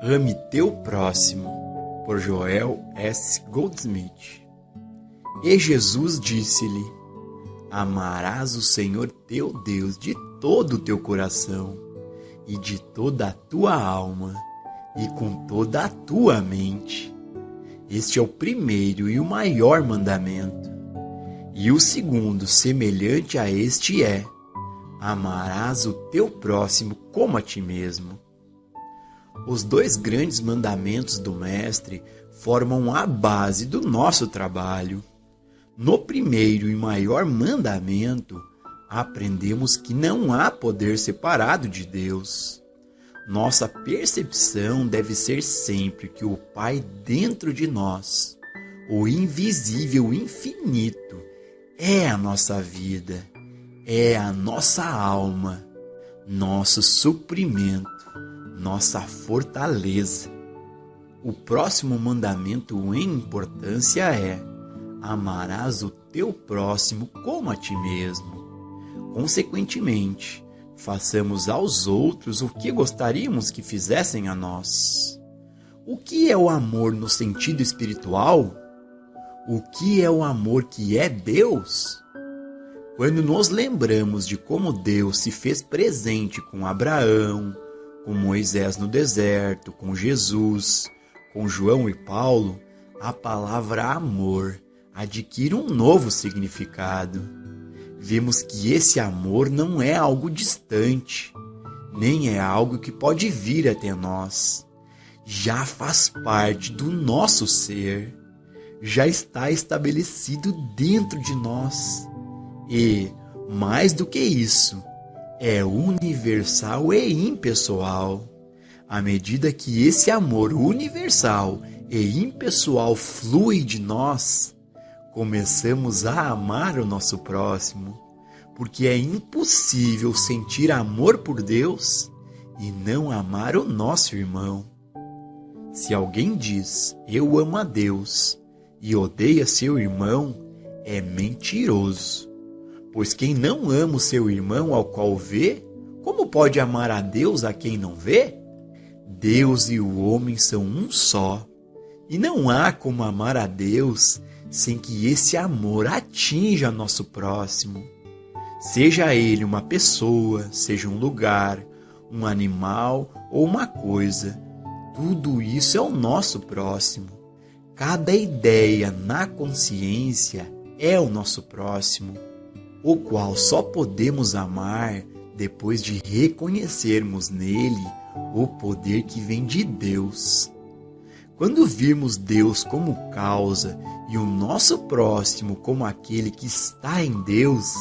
Ame teu próximo, por Joel S. Goldsmith. E Jesus disse-lhe: Amarás o Senhor teu Deus de todo o teu coração, e de toda a tua alma, e com toda a tua mente. Este é o primeiro e o maior mandamento. E o segundo, semelhante a este, é: amarás o teu próximo como a ti mesmo. Os dois grandes mandamentos do Mestre formam a base do nosso trabalho. No primeiro e maior mandamento, aprendemos que não há poder separado de Deus. Nossa percepção deve ser sempre que o Pai dentro de nós, o invisível infinito, é a nossa vida, é a nossa alma, nosso suprimento, nossa fortaleza. O próximo mandamento em importância é: amarás o teu próximo como a ti mesmo. Consequentemente, façamos aos outros o que gostaríamos que fizessem a nós. O que é o amor no sentido espiritual? O que é o amor que é Deus? Quando nos lembramos de como Deus se fez presente com Abraão, com Moisés no deserto, com Jesus, com João e Paulo, a palavra amor adquire um novo significado. Vemos que esse amor não é algo distante, nem é algo que pode vir até nós. Já faz parte do nosso ser, já está estabelecido dentro de nós. E, mais do que isso, é universal e impessoal. À medida que esse amor universal e impessoal flui de nós, começamos a amar o nosso próximo, porque é impossível sentir amor por Deus e não amar o nosso irmão. Se alguém diz, eu amo a Deus, e odeia seu irmão, é mentiroso. Pois quem não ama o seu irmão ao qual vê, como pode amar a Deus a quem não vê? Deus e o homem são um só, e não há como amar a Deus sem que esse amor atinja nosso próximo. Seja ele uma pessoa, seja um lugar, um animal ou uma coisa, tudo isso é o nosso próximo. Cada ideia na consciência é o nosso próximo, o qual só podemos amar depois de reconhecermos nele o poder que vem de Deus. Quando virmos Deus como causa e o nosso próximo como aquele que está em Deus,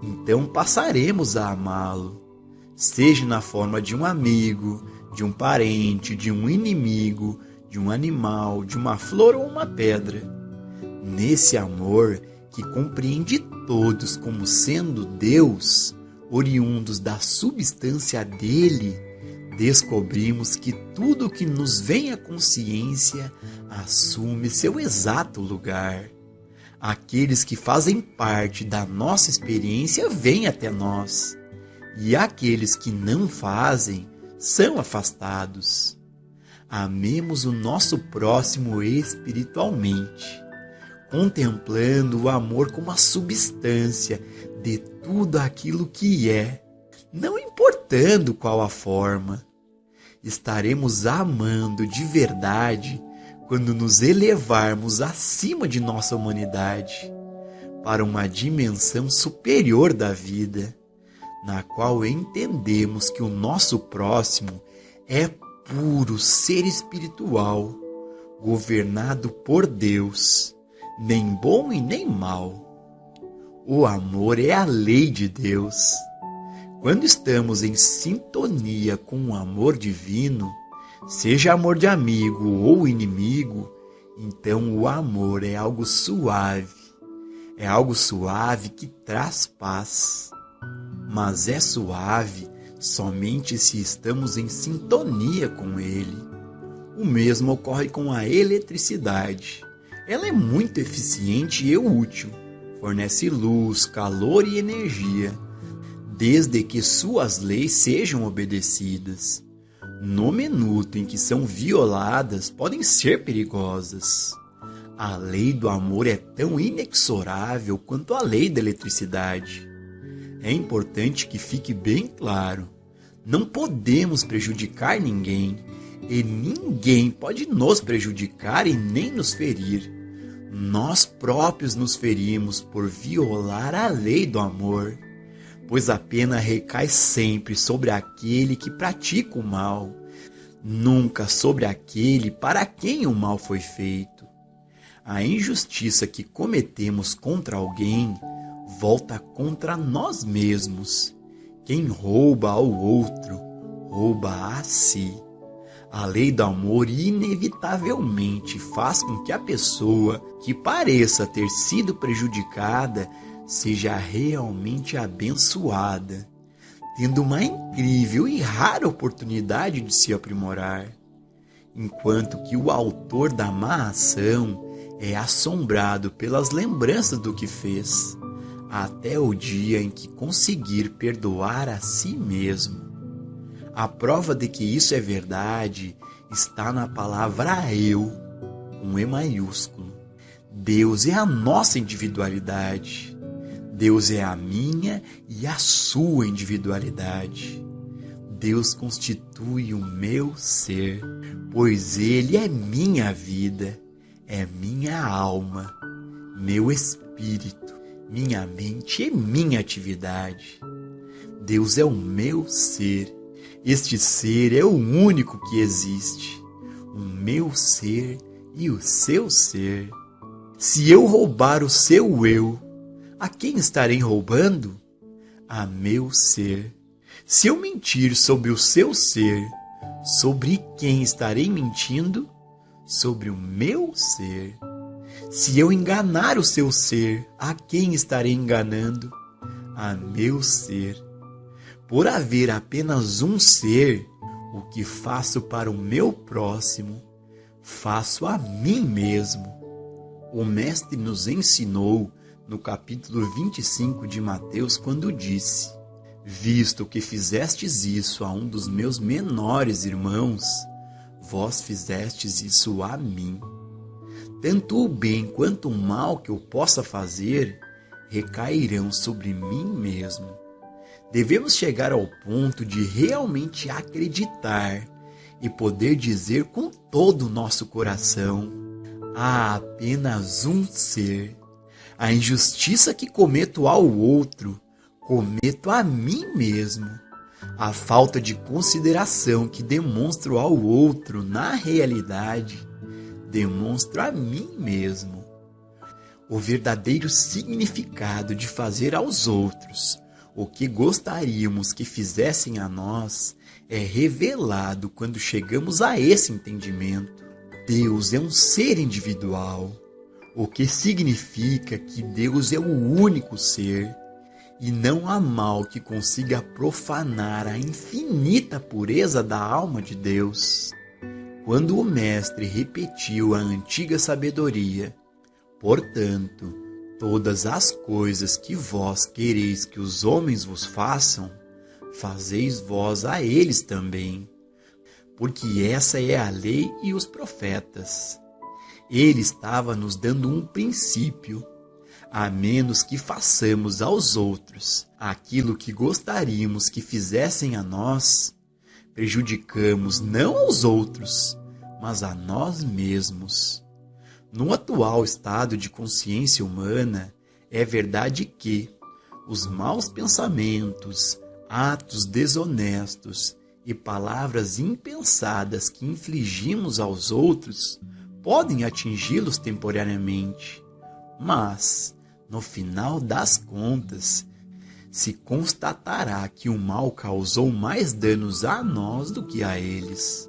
então passaremos a amá-lo, seja na forma de um amigo, de um parente, de um inimigo, de um animal, de uma flor ou uma pedra. Nesse amor que compreende todos como sendo Deus, oriundos da substância dele, descobrimos que tudo que nos vem à consciência assume seu exato lugar. Aqueles que fazem parte da nossa experiência vêm até nós, e aqueles que não fazem são afastados. Amemos o nosso próximo espiritualmente, contemplando o amor como a substância de tudo aquilo que é, não importando qual a forma. Estaremos amando de verdade quando nos elevarmos acima de nossa humanidade para uma dimensão superior da vida, na qual entendemos que o nosso próximo é puro ser espiritual, governado por Deus, nem bom e nem mal. O amor é a lei de Deus. Quando estamos em sintonia com o amor divino, seja amor de amigo ou inimigo, então o amor é algo suave. É algo suave que traz paz. Mas é suave somente se estamos em sintonia com ele. O mesmo ocorre com a eletricidade. Ela é muito eficiente e útil. Fornece luz, calor e energia, desde que suas leis sejam obedecidas. no minuto em que são violadas, podem ser perigosas. A lei do amor é tão inexorável quanto a lei da eletricidade. É importante que fique bem claro: não podemos prejudicar ninguém, e ninguém pode nos prejudicar e nem nos ferir. Nós próprios nos ferimos por violar a lei do amor, pois a pena recai sempre sobre aquele que pratica o mal, nunca sobre aquele para quem o mal foi feito. A injustiça que cometemos contra alguém volta contra nós mesmos. Quem rouba ao outro, rouba a si. A lei do amor inevitavelmente faz com que a pessoa que pareça ter sido prejudicada seja realmente abençoada, tendo uma incrível e rara oportunidade de se aprimorar, enquanto que o autor da má ação é assombrado pelas lembranças do que fez, até o dia em que conseguir perdoar a si mesmo. A prova de que isso é verdade está na palavra eu, com E maiúsculo. Deus é a nossa individualidade. Deus é a minha e a sua individualidade. Deus constitui o meu ser, pois Ele é minha vida, é minha alma, meu espírito, minha mente e minha atividade. Deus é o meu ser. Este ser é o único que existe, o meu ser e o seu ser. Se eu roubar o seu eu, a quem estarei roubando? A meu ser. Se eu mentir sobre o seu ser, sobre quem estarei mentindo? Sobre o meu ser. Se eu enganar o seu ser, a quem estarei enganando? A meu ser. Por haver apenas um ser, o que faço para o meu próximo, faço a mim mesmo. O Mestre nos ensinou no capítulo 25 de Mateus quando disse: visto que fizestes isso a um dos meus menores irmãos, vós fizestes isso a mim. Tanto o bem quanto o mal que eu possa fazer recairão sobre mim mesmo. Devemos chegar ao ponto de realmente acreditar e poder dizer com todo o nosso coração: há apenas um ser. A injustiça que cometo ao outro, cometo a mim mesmo. A falta de consideração que demonstro ao outro, na realidade, demonstro a mim mesmo. O verdadeiro significado de fazer aos outros o que gostaríamos que fizessem a nós é revelado quando chegamos a esse entendimento. Deus é um ser individual, o que significa que Deus é o único ser, e não há mal que consiga profanar a infinita pureza da alma de Deus. Quando o Mestre repetiu a antiga sabedoria: portanto, todas as coisas que vós quereis que os homens vos façam, fazeis vós a eles também, porque essa é a lei e os profetas. Ele estava nos dando um princípio: a menos que façamos aos outros aquilo que gostaríamos que fizessem a nós, prejudicamos não aos outros, mas a nós mesmos. No atual estado de consciência humana, é verdade que os maus pensamentos, atos desonestos e palavras impensadas que infligimos aos outros podem atingi-los temporariamente, mas, no final das contas, se constatará que o mal causou mais danos a nós do que a eles.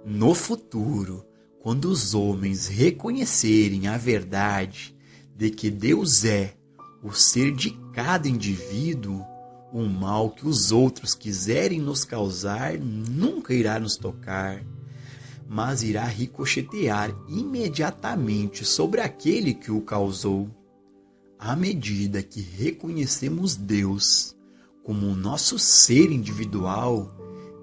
No futuro, quando os homens reconhecerem a verdade de que Deus é o ser de cada indivíduo, o mal que os outros quiserem nos causar nunca irá nos tocar, mas irá ricochetear imediatamente sobre aquele que o causou. À medida que reconhecemos Deus como o nosso ser individual,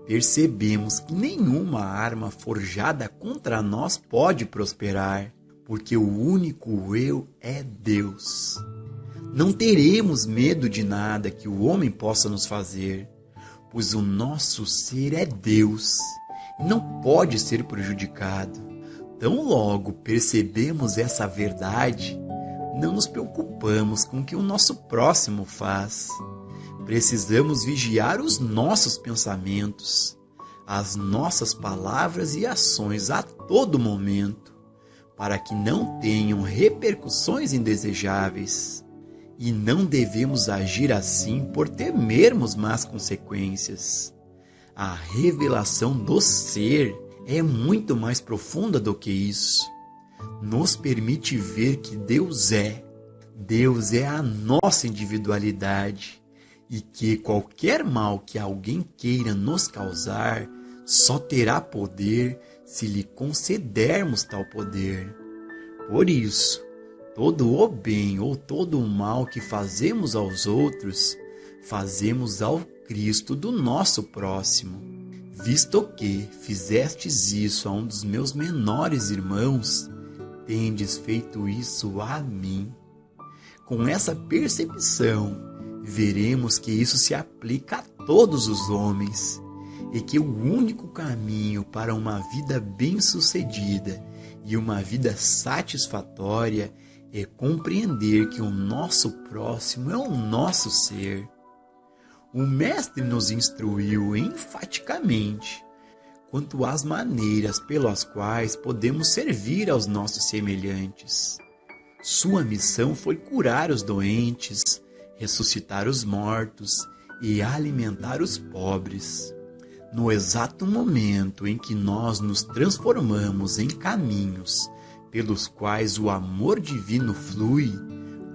percebemos que nenhuma arma forjada contra nós pode prosperar, porque o único eu é Deus. Não teremos medo de nada que o homem possa nos fazer, pois o nosso ser é Deus e não pode ser prejudicado. Tão logo percebemos essa verdade, não nos preocupamos com o que o nosso próximo faz. Precisamos vigiar os nossos pensamentos, as nossas palavras e ações a todo momento, para que não tenham repercussões indesejáveis. E não devemos agir assim por temermos más consequências. A revelação do ser é muito mais profunda do que isso. Nos permite ver que Deus é a nossa individualidade e que qualquer mal que alguém queira nos causar só terá poder se lhe concedermos tal poder. Por isso, todo o bem ou todo o mal que fazemos aos outros, fazemos ao Cristo do nosso próximo. Visto que fizestes isso a um dos meus menores irmãos, tendes feito isso a mim. Com essa percepção, veremos que isso se aplica a todos os homens e que o único caminho para uma vida bem-sucedida e uma vida satisfatória é compreender que o nosso próximo é o nosso ser. O Mestre nos instruiu enfaticamente quanto às maneiras pelas quais podemos servir aos nossos semelhantes. Sua missão foi curar os doentes, ressuscitar os mortos e alimentar os pobres. No exato momento em que nós nos transformamos em caminhos pelos quais o amor divino flui,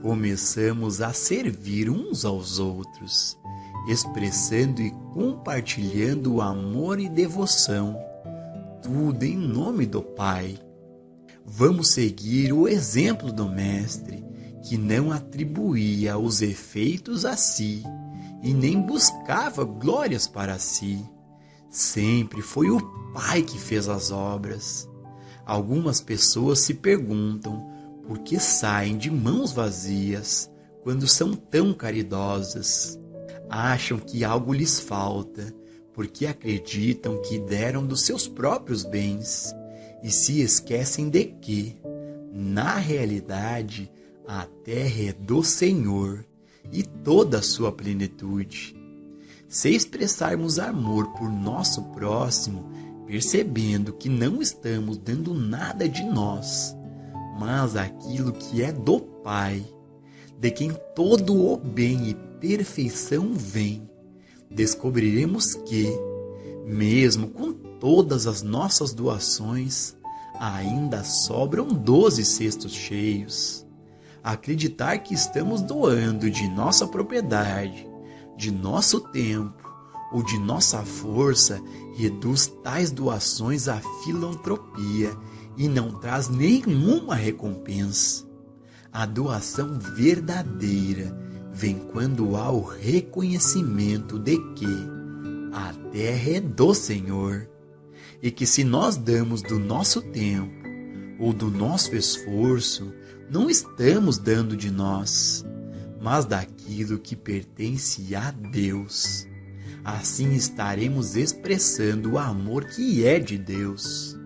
começamos a servir uns aos outros, expressando e compartilhando o amor e devoção, tudo em nome do Pai. Vamos seguir o exemplo do Mestre, que não atribuía os efeitos a si e nem buscava glórias para si. Sempre foi o Pai que fez as obras. Algumas pessoas se perguntam por que saem de mãos vazias quando são tão caridosas. Acham que algo lhes falta, porque acreditam que deram dos seus próprios bens e se esquecem de que, na realidade, a terra é do Senhor e toda a sua plenitude. Se expressarmos amor por nosso próximo, percebendo que não estamos dando nada de nós, mas aquilo que é do Pai, de quem todo o bem e perfeição vem, descobriremos que, mesmo com todas as nossas doações, ainda sobram 12 cestos cheios. Acreditar que estamos doando de nossa propriedade, de nosso tempo ou de nossa força reduz tais doações à filantropia e não traz nenhuma recompensa. A doação verdadeira vem quando há o reconhecimento de que a terra é do Senhor e que se nós damos do nosso tempo ou do nosso esforço, não estamos dando de nós, mas daquilo que pertence a Deus. Assim estaremos expressando o amor que é de Deus.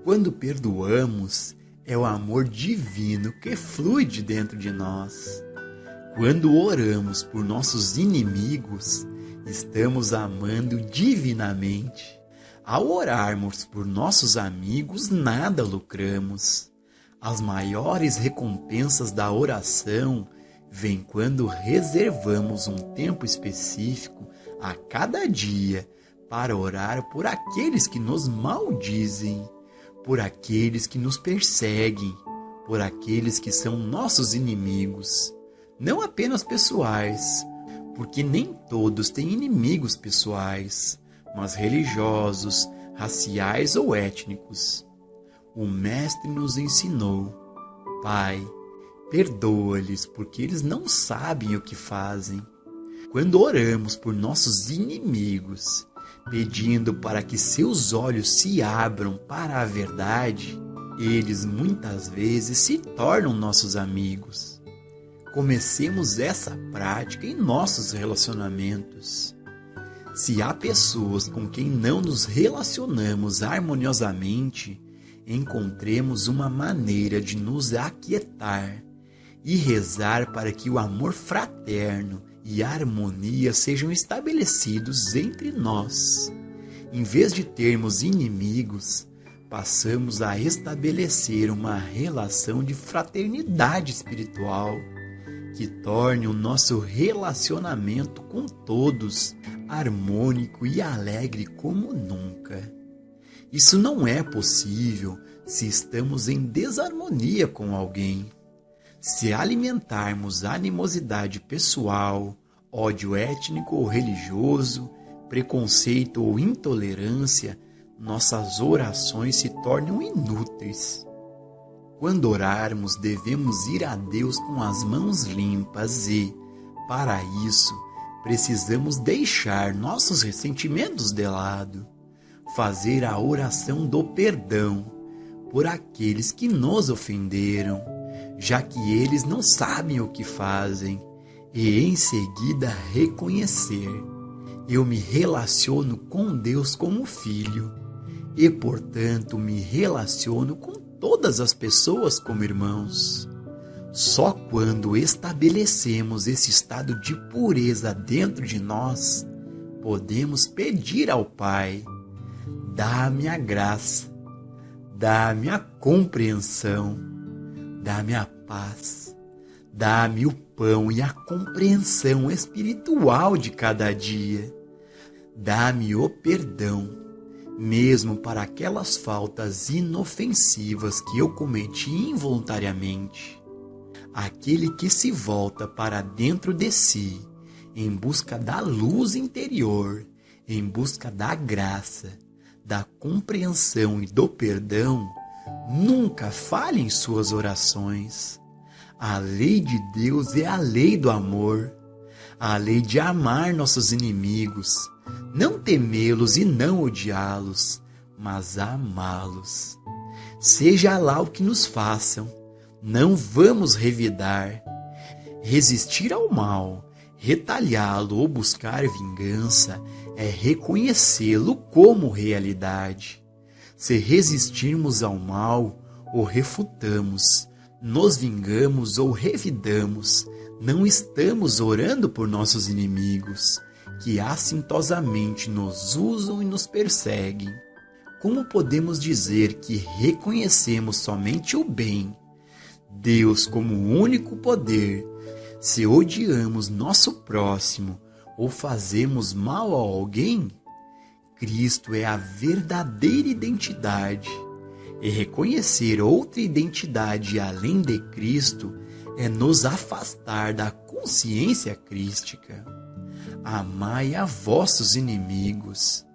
Quando perdoamos, é o amor divino que flui de dentro de nós. Quando oramos por nossos inimigos, estamos amando divinamente. Ao orarmos por nossos amigos, nada lucramos. As maiores recompensas da oração vêm quando reservamos um tempo específico a cada dia para orar por aqueles que nos maldizem, por aqueles que nos perseguem, por aqueles que são nossos inimigos, não apenas pessoais, porque nem todos têm inimigos pessoais, mas religiosos, raciais ou étnicos. O Mestre nos ensinou: Pai, perdoa-lhes porque eles não sabem o que fazem. Quando oramos por nossos inimigos, pedindo para que seus olhos se abram para a verdade, eles muitas vezes se tornam nossos amigos. Comecemos essa prática em nossos relacionamentos. Se há pessoas com quem não nos relacionamos harmoniosamente, encontremos uma maneira de nos aquietar e rezar para que o amor fraterno e a harmonia sejam estabelecidos entre nós. Em vez de termos inimigos, passamos a estabelecer uma relação de fraternidade espiritual que torne o nosso relacionamento com todos harmônico e alegre como nunca. Isso não é possível se estamos em desarmonia com alguém. Se alimentarmos animosidade pessoal, ódio étnico ou religioso, preconceito ou intolerância, nossas orações se tornam inúteis. Quando orarmos, devemos ir a Deus com as mãos limpas e, para isso, precisamos deixar nossos ressentimentos de lado, fazer a oração do perdão por aqueles que nos ofenderam, já que eles não sabem o que fazem, e em seguida reconhecer: eu me relaciono com Deus como filho, e portanto me relaciono com todas as pessoas como irmãos. Só quando estabelecemos esse estado de pureza dentro de nós, podemos pedir ao Pai: dá-me a graça, dá-me a compreensão, dá-me a paz, dá-me o pão e a compreensão espiritual de cada dia. Dá-me o perdão, mesmo para aquelas faltas inofensivas que eu cometi involuntariamente. Aquele que se volta para dentro de si, em busca da luz interior, em busca da graça, da compreensão e do perdão, nunca falha em suas orações. A lei de Deus é a lei do amor, a lei de amar nossos inimigos, não temê-los e não odiá-los, mas amá-los. Seja lá o que nos façam, não vamos revidar. Resistir ao mal, retalhá-lo ou buscar vingança é reconhecê-lo como realidade. Se resistirmos ao mal, o refutamos, nos vingamos ou revidamos, não estamos orando por nossos inimigos, que assintosamente nos usam e nos perseguem. Como podemos dizer que reconhecemos somente o bem, Deus como o único poder, se odiamos nosso próximo ou fazemos mal a alguém? Cristo é a verdadeira identidade, e reconhecer outra identidade além de Cristo é nos afastar da consciência crística. Amai a vossos inimigos,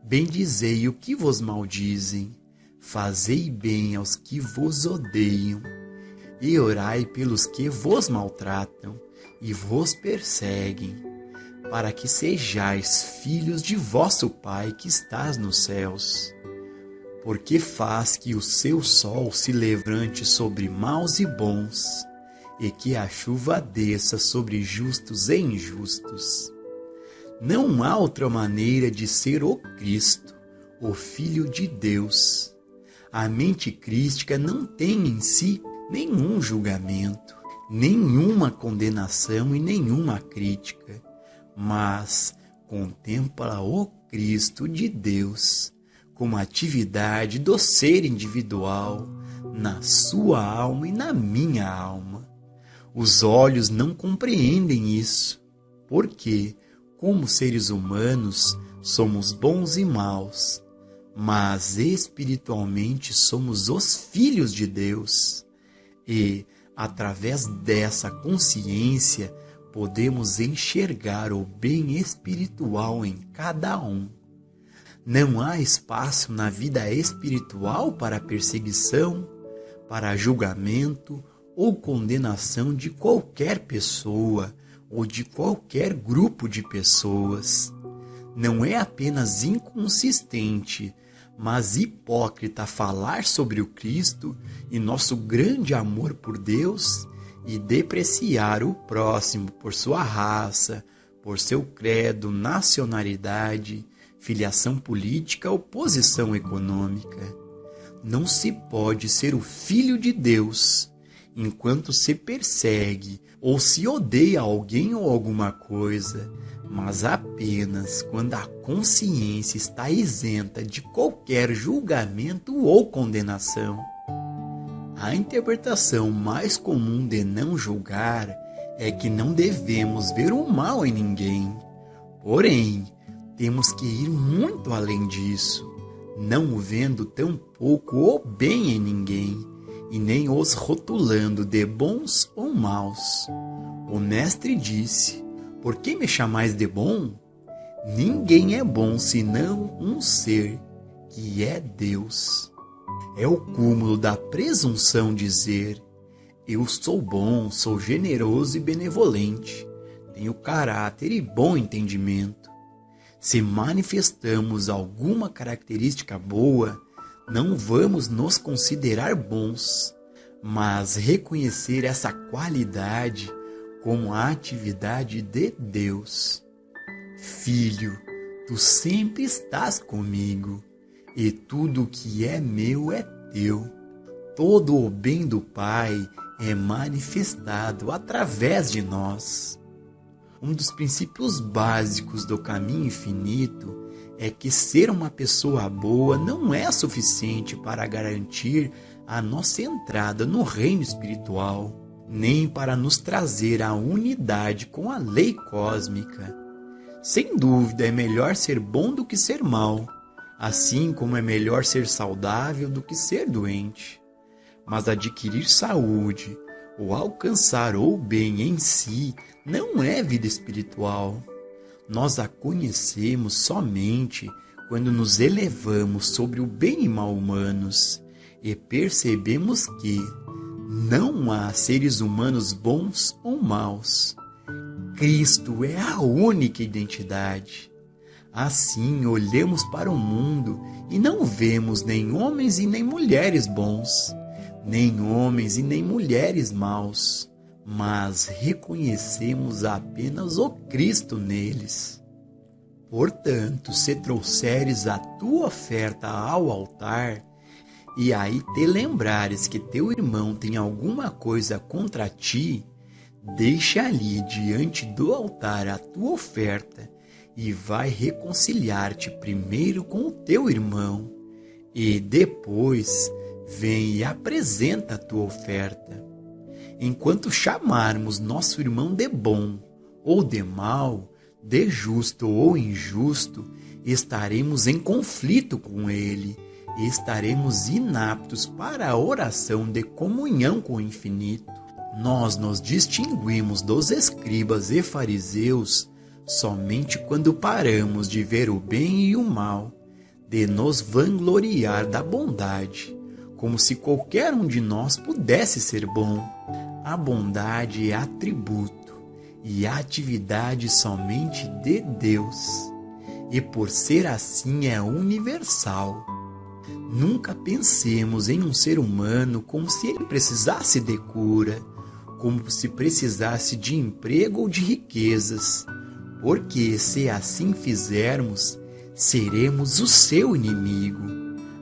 bendizei o que vos maldizem, fazei bem aos que vos odeiam, e orai pelos que vos maltratam e vos perseguem, para que sejais filhos de vosso Pai que estás nos céus. Porque faz que o seu sol se levante sobre maus e bons, e que a chuva desça sobre justos e injustos. Não há outra maneira de ser o Cristo, o Filho de Deus. A mente crística não tem em si nenhum julgamento, nenhuma condenação e nenhuma crítica, mas contempla o Cristo de Deus como atividade do ser individual, na sua alma e na minha alma. Os olhos não compreendem isso, porque, como seres humanos, somos bons e maus, mas espiritualmente somos os filhos de Deus. E, através dessa consciência, podemos enxergar o bem espiritual em cada um. Não há espaço na vida espiritual para perseguição, para julgamento ou condenação de qualquer pessoa ou de qualquer grupo de pessoas. Não é apenas inconsistente, mas hipócrita falar sobre o Cristo e nosso grande amor por Deus e depreciar o próximo por sua raça, por seu credo, nacionalidade, filiação política ou posição econômica. Não se pode ser o Filho de Deus enquanto se persegue ou se odeia alguém ou alguma coisa, mas apenas quando a consciência está isenta de qualquer julgamento ou condenação. A interpretação mais comum de não julgar é que não devemos ver o mal em ninguém. Porém, temos que ir muito além disso, não vendo tão pouco ou bem em ninguém, e nem os rotulando de bons ou maus. O mestre disse: por que me chamais de bom? Ninguém é bom senão um ser, que é Deus. É o cúmulo da presunção dizer: eu sou bom, sou generoso e benevolente, tenho caráter e bom entendimento. Se manifestamos alguma característica boa, não vamos nos considerar bons, mas reconhecer essa qualidade como a atividade de Deus. Filho, tu sempre estás comigo, e tudo o que é meu é teu. Todo o bem do Pai é manifestado através de nós. Um dos princípios básicos do caminho infinito é que ser uma pessoa boa não é suficiente para garantir a nossa entrada no reino espiritual, nem para nos trazer a unidade com a lei cósmica. Sem dúvida, é melhor ser bom do que ser mau, assim como é melhor ser saudável do que ser doente. Mas adquirir saúde ou alcançar o bem em si não é vida espiritual. Nós a conhecemos somente quando nos elevamos sobre o bem e mal humanos e percebemos que não há seres humanos bons ou maus. Cristo é a única identidade. Assim, olhamos para o mundo e não vemos nem homens e nem mulheres bons, nem homens e nem mulheres maus, mas reconhecemos apenas o Cristo neles. Portanto, se trouxeres a tua oferta ao altar, e aí te lembrares que teu irmão tem alguma coisa contra ti, deixa ali diante do altar a tua oferta e vai reconciliar-te primeiro com o teu irmão, e depois vem e apresenta a tua oferta. Enquanto chamarmos nosso irmão de bom ou de mal, de justo ou injusto, estaremos em conflito com ele e estaremos inaptos para a oração de comunhão com o infinito. Nós nos distinguimos dos escribas e fariseus somente quando paramos de ver o bem e o mal, de nos vangloriar da bondade, como se qualquer um de nós pudesse ser bom. A bondade é atributo e atividade somente de Deus, e por ser assim é universal. Nunca pensemos em um ser humano como se ele precisasse de cura, como se precisasse de emprego ou de riquezas, porque se assim fizermos, seremos o seu inimigo,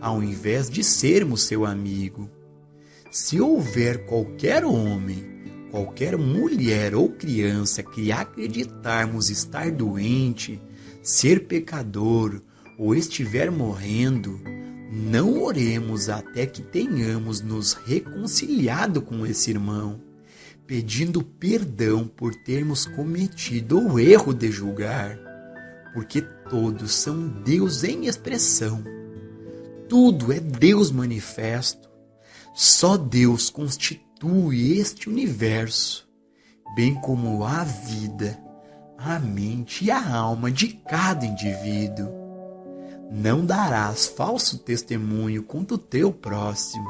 ao invés de sermos seu amigo. Se houver qualquer homem, qualquer mulher ou criança que acreditarmos estar doente, ser pecador ou estiver morrendo, não oremos até que tenhamos nos reconciliado com esse irmão, pedindo perdão por termos cometido o erro de julgar, porque todos são Deus em expressão. Tudo é Deus manifesto. Só Deus constitui este universo, bem como a vida, a mente e a alma de cada indivíduo. Não darás falso testemunho contra o teu próximo.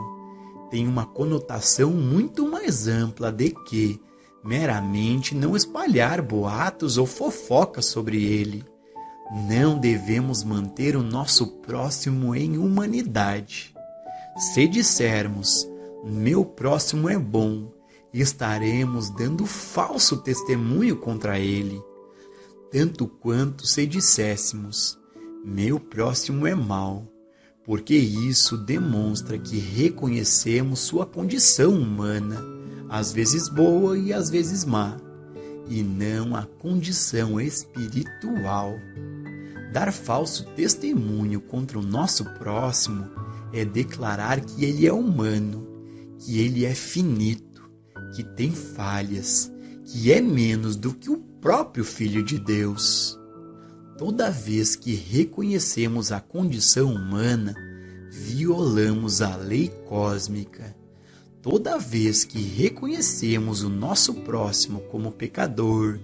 Tem uma conotação muito mais ampla de que meramente não espalhar boatos ou fofocas sobre ele. Não devemos manter o nosso próximo em humanidade. Se dissermos, meu próximo é bom, estaremos dando falso testemunho contra ele, tanto quanto se disséssemos, meu próximo é mau, porque isso demonstra que reconhecemos sua condição humana, às vezes boa e às vezes má, e não a condição espiritual. Dar falso testemunho contra o nosso próximo é declarar que ele é humano, que ele é finito, que tem falhas, que é menos do que o próprio Filho de Deus. Toda vez que reconhecemos a condição humana, violamos a lei cósmica. Toda vez que reconhecemos o nosso próximo como pecador,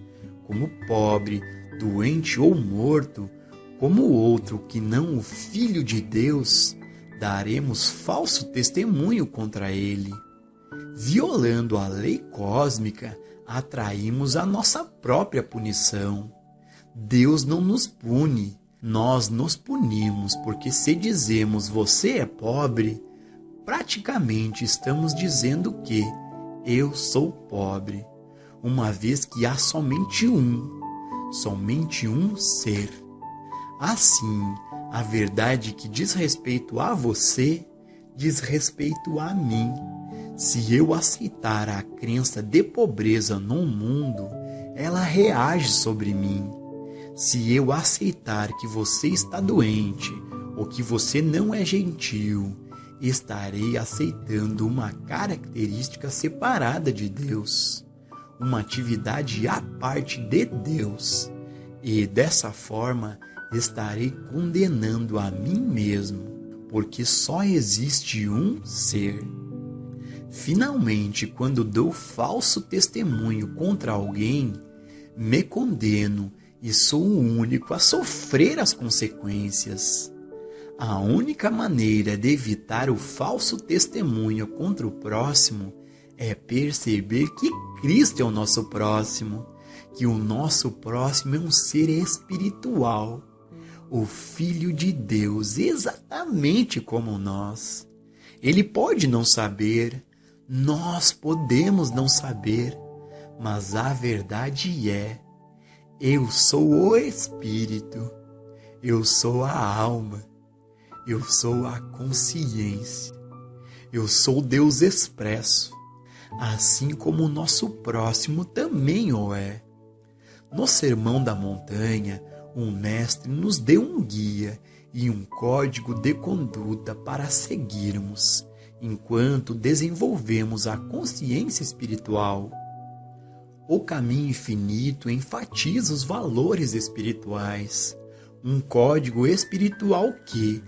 como pobre, doente ou morto, como outro que não o Filho de Deus, daremos falso testemunho contra ele. Violando a lei cósmica, atraímos a nossa própria punição. Deus não nos pune, nós nos punimos, porque se dizemos você é pobre, praticamente estamos dizendo que eu sou pobre, uma vez que há somente um ser. Assim, a verdade que diz respeito a você, diz respeito a mim. Se eu aceitar a crença de pobreza no mundo, ela reage sobre mim. Se eu aceitar que você está doente ou que você não é gentil, estarei aceitando uma característica separada de Deus, uma atividade à parte de Deus, e dessa forma estarei condenando a mim mesmo, porque só existe um ser. Finalmente, quando dou falso testemunho contra alguém, me condeno e sou o único a sofrer as consequências. A única maneira de evitar o falso testemunho contra o próximo é perceber que Cristo é o nosso próximo, que o nosso próximo é um ser espiritual, o Filho de Deus, exatamente como nós. Ele pode não saber, nós podemos não saber, mas a verdade é, eu sou o Espírito, eu sou a alma, eu sou a consciência, eu sou Deus expresso, assim como o nosso próximo também o é. No Sermão da Montanha, um mestre nos deu um guia e um código de conduta para seguirmos, enquanto desenvolvemos a consciência espiritual. O caminho infinito enfatiza os valores espirituais, um código espiritual que,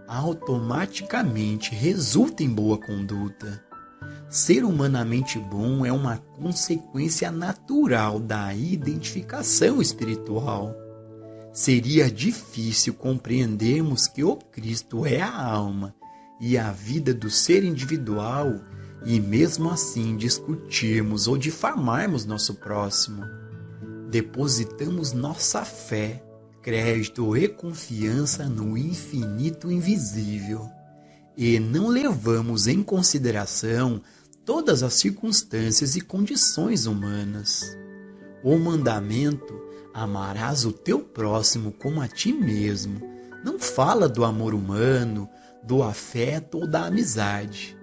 automaticamente, resulta em boa conduta. Ser humanamente bom é uma consequência natural da identificação espiritual. Seria difícil compreendermos que o Cristo é a alma e a vida do ser individual e mesmo assim discutirmos ou difamarmos nosso próximo. Depositamos nossa fé, crédito e confiança no infinito invisível e não levamos em consideração todas as circunstâncias e condições humanas. O mandamento amarás o teu próximo como a ti mesmo não fala do amor humano, do afeto ou da amizade,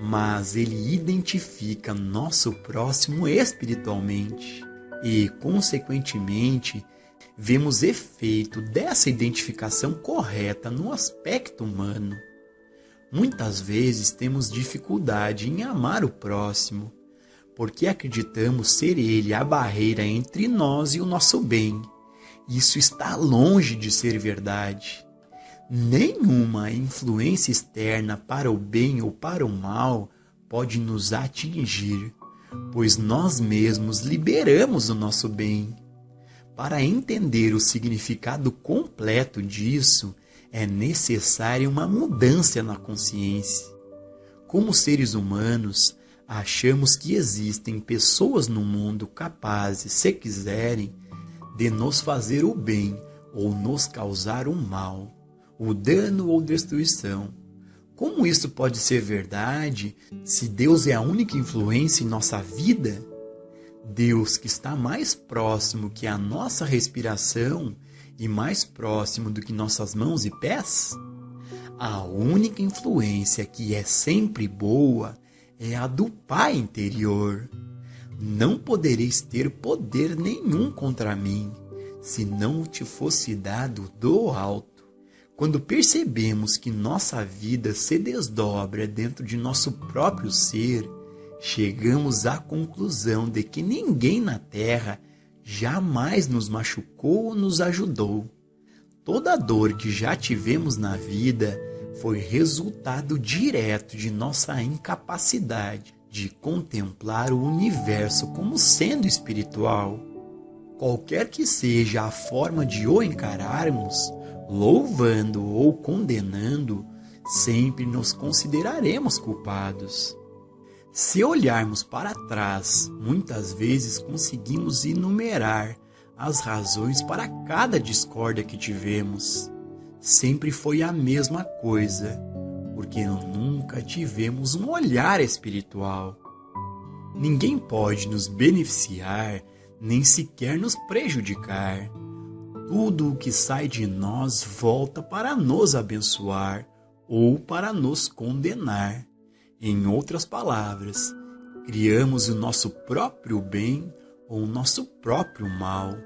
mas ele identifica nosso próximo espiritualmente e, consequentemente, vemos efeito dessa identificação correta no aspecto humano. Muitas vezes temos dificuldade em amar o próximo, porque acreditamos ser ele a barreira entre nós e o nosso bem. Isso está longe de ser verdade. Nenhuma influência externa para o bem ou para o mal pode nos atingir, pois nós mesmos liberamos o nosso bem. Para entender o significado completo disso, é necessária uma mudança na consciência. Como seres humanos, achamos que existem pessoas no mundo capazes, se quiserem, de nos fazer o bem ou nos causar o mal, o dano ou destruição. Como isso pode ser verdade se Deus é a única influência em nossa vida? Deus, que está mais próximo que a nossa respiração e mais próximo do que nossas mãos e pés? A única influência que é sempre boa é a do Pai interior. Não podereis ter poder nenhum contra mim, se não te fosse dado do alto. Quando percebemos que nossa vida se desdobra dentro de nosso próprio ser, chegamos à conclusão de que ninguém na Terra jamais nos machucou ou nos ajudou. Toda a dor que já tivemos na vida foi resultado direto de nossa incapacidade de contemplar o universo como sendo espiritual. Qualquer que seja a forma de o encararmos, louvando ou condenando, sempre nos consideraremos culpados. Se olharmos para trás, muitas vezes conseguimos enumerar as razões para cada discórdia que tivemos. Sempre foi a mesma coisa, porque nunca tivemos um olhar espiritual. Ninguém pode nos beneficiar, nem sequer nos prejudicar. Tudo o que sai de nós volta para nos abençoar ou para nos condenar. Em outras palavras, criamos o nosso próprio bem ou o nosso próprio mal.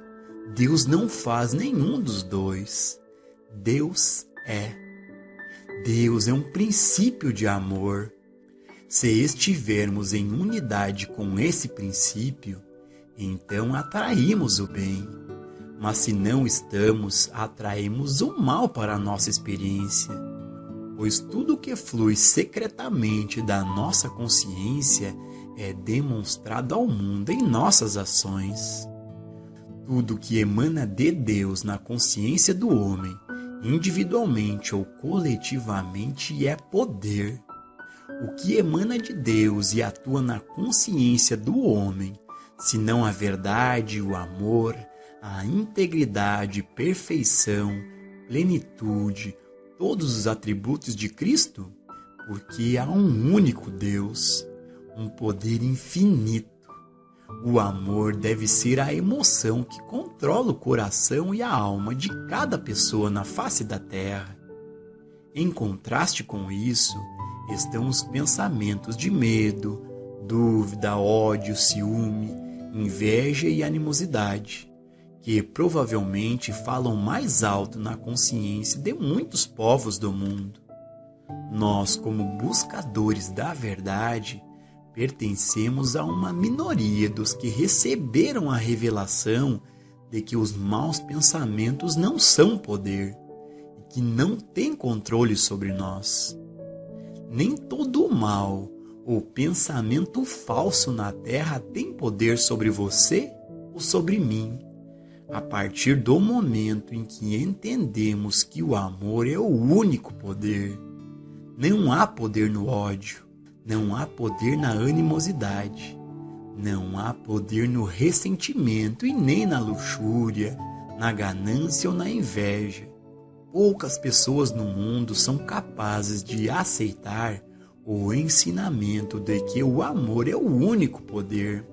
Deus não faz nenhum dos dois. Deus é. Deus é um princípio de amor. Se estivermos em unidade com esse princípio, então atraímos o bem. Mas se não estamos, atraímos o mal para a nossa experiência. Pois tudo que flui secretamente da nossa consciência é demonstrado ao mundo em nossas ações. Tudo que emana de Deus na consciência do homem, individualmente ou coletivamente, é poder. O que emana de Deus e atua na consciência do homem, senão a verdade, o amor, a integridade, perfeição, plenitude, todos os atributos de Cristo? Porque há um único Deus, um poder infinito. O amor deve ser a emoção que controla o coração e a alma de cada pessoa na face da terra. Em contraste com isso, estão os pensamentos de medo, dúvida, ódio, ciúme, inveja e animosidade, que provavelmente falam mais alto na consciência de muitos povos do mundo. Nós, como buscadores da verdade, pertencemos a uma minoria dos que receberam a revelação de que os maus pensamentos não são poder e que não têm controle sobre nós. Nem todo o mal ou pensamento falso na terra tem poder sobre você ou sobre mim. A partir do momento em que entendemos que o amor é o único poder, não há poder no ódio, não há poder na animosidade, não há poder no ressentimento e nem na luxúria, na ganância ou na inveja. Poucas pessoas no mundo são capazes de aceitar o ensinamento de que o amor é o único poder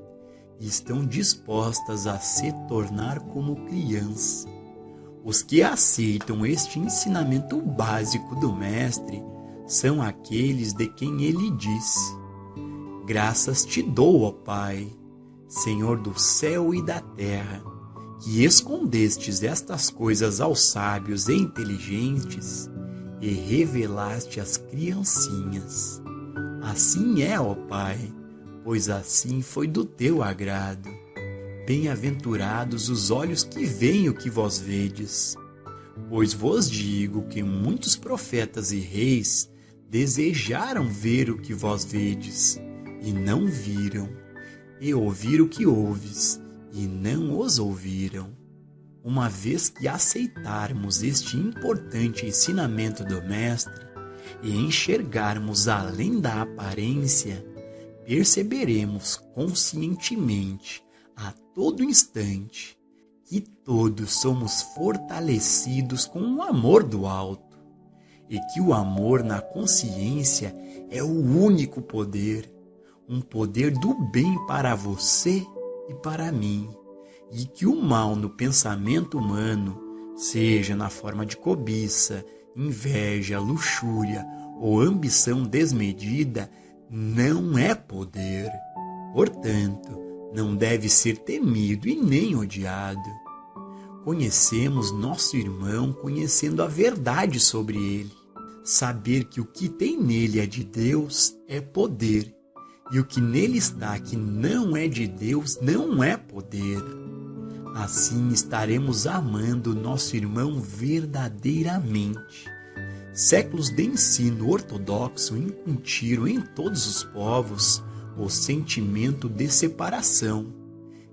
e estão dispostas a se tornar como criança. Os que aceitam este ensinamento básico do Mestre são aqueles de quem ele disse: graças te dou, ó Pai, Senhor do céu e da terra, que escondestes estas coisas aos sábios e inteligentes e revelaste às criancinhas. Assim é, ó Pai, pois assim foi do teu agrado. Bem-aventurados os olhos que veem o que vós vedes. Pois vos digo que muitos profetas e reis desejaram ver o que vós vedes, e não viram, e ouvir o que ouves, e não os ouviram. Uma vez que aceitarmos este importante ensinamento do Mestre e enxergarmos além da aparência, perceberemos conscientemente, a todo instante, que todos somos fortalecidos com o amor do alto e que o amor na consciência é o único poder, um poder do bem para você e para mim, e que o mal no pensamento humano, seja na forma de cobiça, inveja, luxúria ou ambição desmedida, não é poder. Portanto, não deve ser temido e nem odiado. Conhecemos nosso irmão conhecendo a verdade sobre ele. Saber que o que tem nele é de Deus é poder, e o que nele está que não é de Deus não é poder. Assim estaremos amando nosso irmão verdadeiramente. Séculos de ensino ortodoxo incutiram em todos os povos o sentimento de separação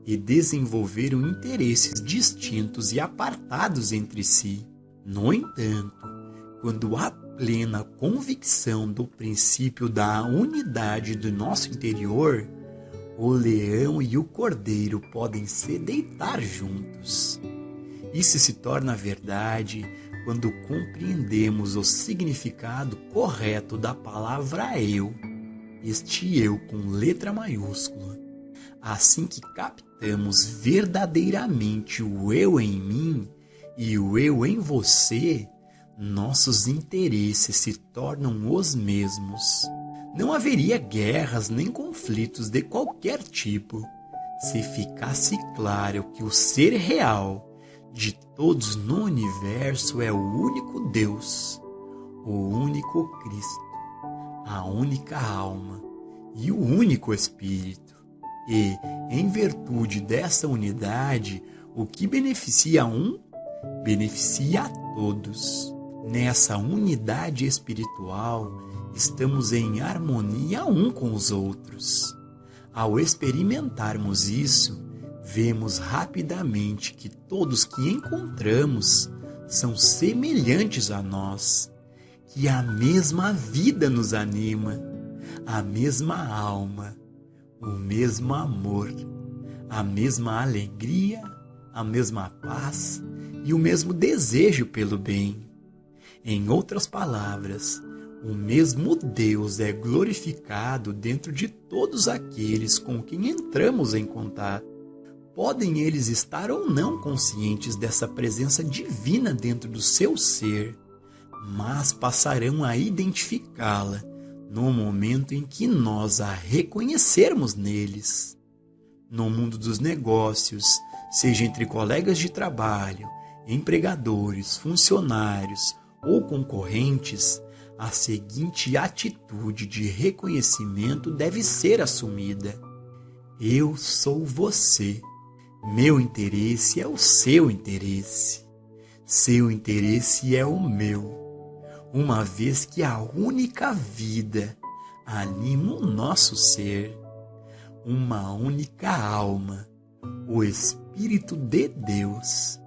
e desenvolveram interesses distintos e apartados entre si. No entanto, quando há plena convicção do princípio da unidade do nosso interior, o leão e o cordeiro podem se deitar juntos. Isso se torna verdade quando compreendemos o significado correto da palavra eu, este eu com letra maiúscula. Assim que captamos verdadeiramente o eu em mim e o eu em você, nossos interesses se tornam os mesmos. Não haveria guerras nem conflitos de qualquer tipo, se ficasse claro que o ser real de todos no universo é o único Deus, o único Cristo, a única alma e o único Espírito. E, em virtude dessa unidade, o que beneficia um, beneficia a todos. Nessa unidade espiritual, estamos em harmonia um com os outros. Ao experimentarmos isso, vemos rapidamente que todos que encontramos são semelhantes a nós, que a mesma vida nos anima, a mesma alma, o mesmo amor, a mesma alegria, a mesma paz e o mesmo desejo pelo bem. Em outras palavras, o mesmo Deus é glorificado dentro de todos aqueles com quem entramos em contato. Podem eles estar ou não conscientes dessa presença divina dentro do seu ser, mas passarão a identificá-la no momento em que nós a reconhecermos neles. No mundo dos negócios, seja entre colegas de trabalho, empregadores, funcionários ou concorrentes, a seguinte atitude de reconhecimento deve ser assumida: eu sou você. Meu interesse é o seu interesse. Seu interesse é o meu. Uma vez que a única vida anima o nosso ser, uma única alma, o Espírito de Deus.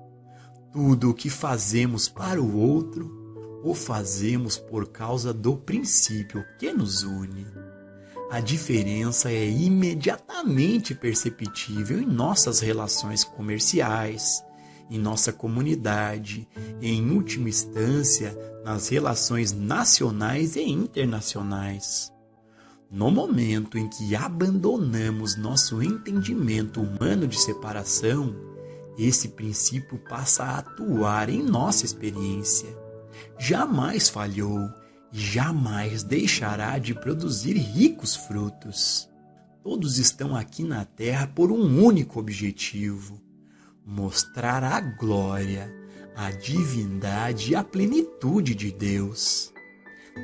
Tudo o que fazemos para o outro, o fazemos por causa do princípio que nos une. A diferença é imediatamente perceptível em nossas relações comerciais, em nossa comunidade e, em última instância, nas relações nacionais e internacionais. No momento em que abandonamos nosso entendimento humano de separação, esse princípio passa a atuar em nossa experiência. Jamais falhou e jamais deixará de produzir ricos frutos. Todos estão aqui na Terra por um único objetivo: mostrar a glória, a divindade e a plenitude de Deus.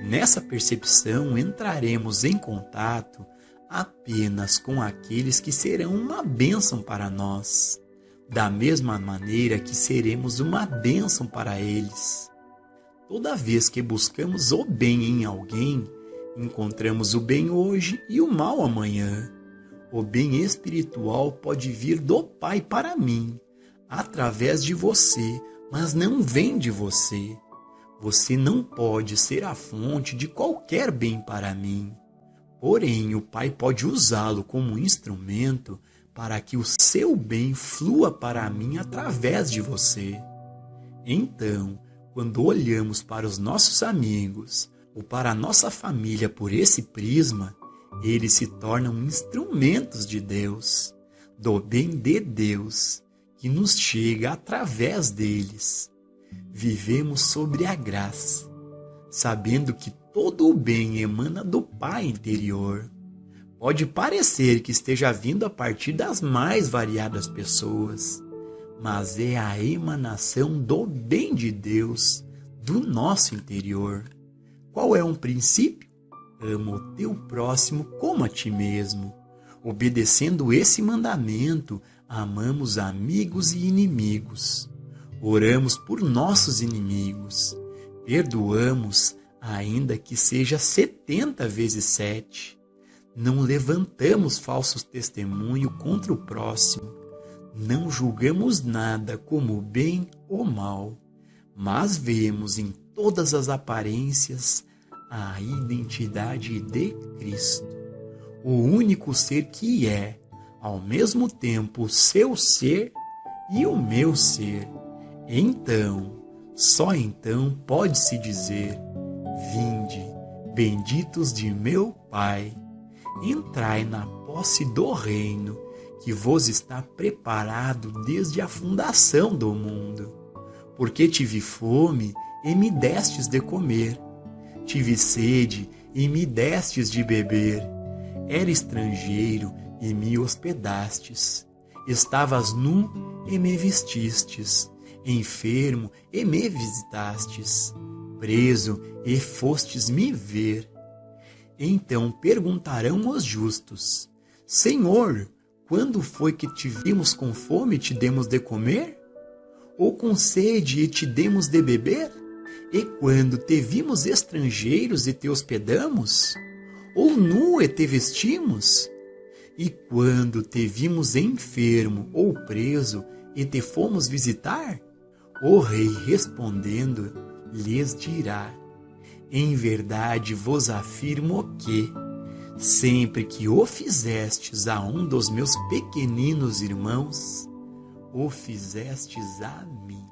Nessa percepção entraremos em contato apenas com aqueles que serão uma bênção para nós, da mesma maneira que seremos uma bênção para eles. Toda vez que buscamos o bem em alguém, encontramos o bem hoje e o mal amanhã. O bem espiritual pode vir do Pai para mim, através de você, mas não vem de você. Você não pode ser a fonte de qualquer bem para mim. Porém, o Pai pode usá-lo como instrumento para que o seu bem flua para mim através de você. Então, quando olhamos para os nossos amigos ou para a nossa família por esse prisma, eles se tornam instrumentos de Deus, do bem de Deus, que nos chega através deles. Vivemos sobre a graça, sabendo que todo o bem emana do Pai interior. Pode parecer que esteja vindo a partir das mais variadas pessoas, mas é a emanação do bem de Deus, do nosso interior. Qual é um princípio? Ama o teu próximo como a ti mesmo. Obedecendo esse mandamento, amamos amigos e inimigos. Oramos por nossos inimigos. Perdoamos, ainda que seja 70 vezes 7. Não levantamos falsos testemunhos contra o próximo. Não julgamos nada como bem ou mal, mas vemos em todas as aparências a identidade de Cristo, o único ser que é, ao mesmo tempo, o seu ser e o meu ser. Então, só então pode-se dizer: vinde, benditos de meu Pai, entrai na posse do reino que vos está preparado desde a fundação do mundo. Porque tive fome e me destes de comer, tive sede e me destes de beber, era estrangeiro e me hospedastes, estavas nu e me vestistes, enfermo e me visitastes, preso e fostes me ver. Então perguntarão os justos: Senhor, quando foi que te vimos com fome e te demos de comer? Ou com sede e te demos de beber? E quando te vimos estrangeiros e te hospedamos? Ou nu e te vestimos? E quando te vimos enfermo ou preso e te fomos visitar? O rei respondendo lhes dirá: em verdade vos afirmo que, sempre que o fizestes a um dos meus pequeninos irmãos, o fizestes a mim.